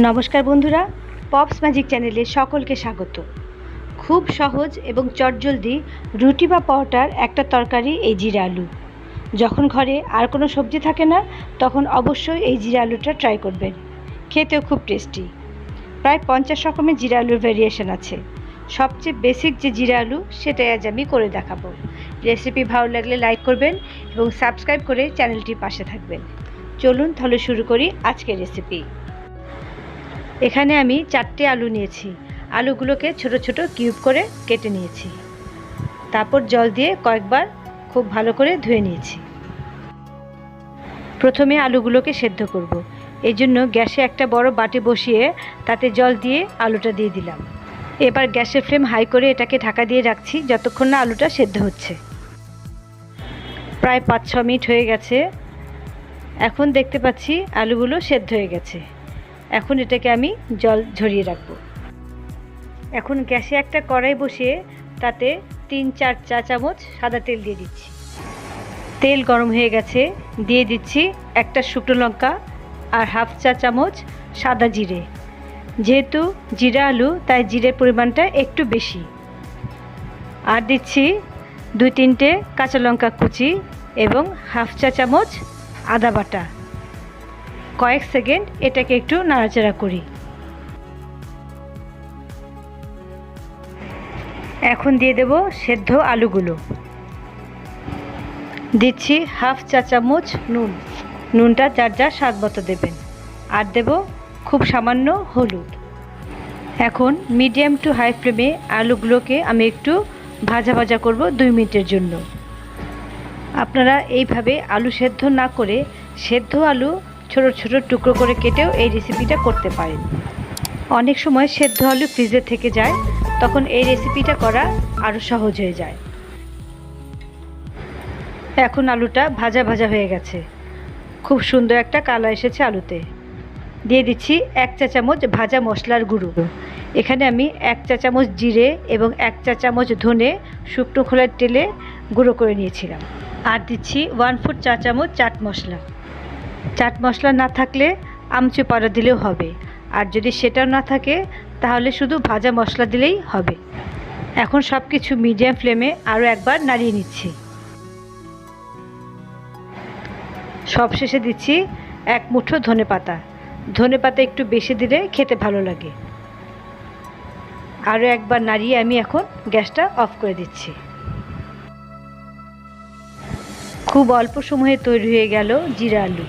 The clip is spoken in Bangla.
নমস্কার বন্ধুরা, পপস ম্যাজিক চ্যানেলে সকলকে স্বাগত। খুব সহজ এবং চটজলদি রুটি বা পরোটার একটা তরকারি এই জিরা আলু। যখন ঘরে আর কোনো সবজি থাকে না তখন অবশ্যই এই জিরা আলুটা ট্রাই করবেন। খেতেও খুব টেস্টি। প্রায় 50 রকমের জিরা আলুর ভ্যারিয়েশন আছে। সবচেয়ে বেসিক যে জিরা আলু সেটাই আজ আমি করে দেখাবো। রেসিপি ভালো লাগলে লাইক করবেন এবং সাবস্ক্রাইব করে চ্যানেলটির পাশে থাকবেন। চলুন তাহলে শুরু করি আজকের রেসিপি। এখানে আমি 4টে আলু নিয়েছি। আলুগুলোকে ছোট ছোট কিউব করে কেটে নিয়েছি। তারপর জল দিয়ে কয়েকবার খুব ভালো করে ধুয়ে নিয়েছি। প্রথমে আলুগুলোকে সেদ্ধ করব। এই জন্য গ্যাসে একটা বড় বাটি বসিয়ে তাতে জল দিয়ে আলুটা দিয়ে দিলাম। এবার গ্যাসের ফ্লেম হাই করে এটাকে ঢাকা দিয়ে রাখছি যতক্ষণ না আলুটা সেদ্ধ হচ্ছে। প্রায় 5-6 মিনিট হয়ে গেছে। এখন দেখতে পাচ্ছি আলুগুলো সেদ্ধ হয়ে গেছে। এখন এটাকে আমি জল ঝরিয়ে রাখব। এখন গ্যাসে একটা কড়াই বসিয়ে তাতে 3-4 চা চামচ সাদা তেল দিয়ে দিচ্ছি। তেল গরম হয়ে গেছে, দিয়ে দিচ্ছি একটা শুকনো লঙ্কা আর হাফ চা চামচ সাদা জিরে। যেহেতু জিরা আলু তাই জিরের পরিমাণটা একটু বেশি। আর দিচ্ছি 2-3টে কাঁচা লঙ্কা কুচি এবং হাফ চা চামচ আদা বাটা। কয়েক সেকেন্ড এটাকে একটু নাড়াচাড়া করি। এখন দিয়ে দেব সেদ্ধ আলুগুলো। দিচ্ছি হাফ চা চামচ নুন। নুনটা যার যার স্বাদ মতো দেবেন। আর দেব খুব সামান্য হলুদ। এখন মিডিয়াম টু হাই ফ্লেমে আলুগুলোকে আমি একটু ভাজা ভাজা করব 2 মিনিটের জন্য। আপনারা এইভাবে আলু সেদ্ধ না করে সেদ্ধ আলু ছোট ছোট টুকরো করে কেটেও এই রেসিপিটা করতে পারেন। অনেক সময় সেদ্ধ আলু ফ্রিজে থেকে যায়, তখন এই রেসিপিটা করা আরও সহজ হয়ে যায়। এখন আলুটা ভাজা ভাজা হয়ে গেছে। খুব সুন্দর একটা কালার এসেছে আলুতে। দিয়ে দিচ্ছি 1 চা চামচ ভাজা মশলার গুঁড়ো। এখানে আমি 1 চা চামচ জিরে এবং 1 চা চামচ ধনে শুকনো খোলার তেলে গুঁড়ো করে নিয়েছিলাম। আর দিচ্ছি 1/4 চা চামচ চাট মশলা। চাট মশলা না থাকলে আমচুর পাউডার দিলেও হবে। আর যদি সেটাও না থাকে তাহলে শুধু ভাজা মশলা দিলেই হবে। এখন সব কিছু মিডিয়াম ফ্লেমে আরও একবার নাড়িয়ে নিচ্ছি। সবশেষে দিচ্ছি 1 মুঠো ধনেপাতা। ধনেপাতা একটু বেশি দিলে খেতে ভালো লাগে। আরও একবার নাড়িয়ে আমি এখন গ্যাসটা অফ করে দিচ্ছি। খুব অল্প সময়ে তৈরি হয়ে গেল জিরা আলু।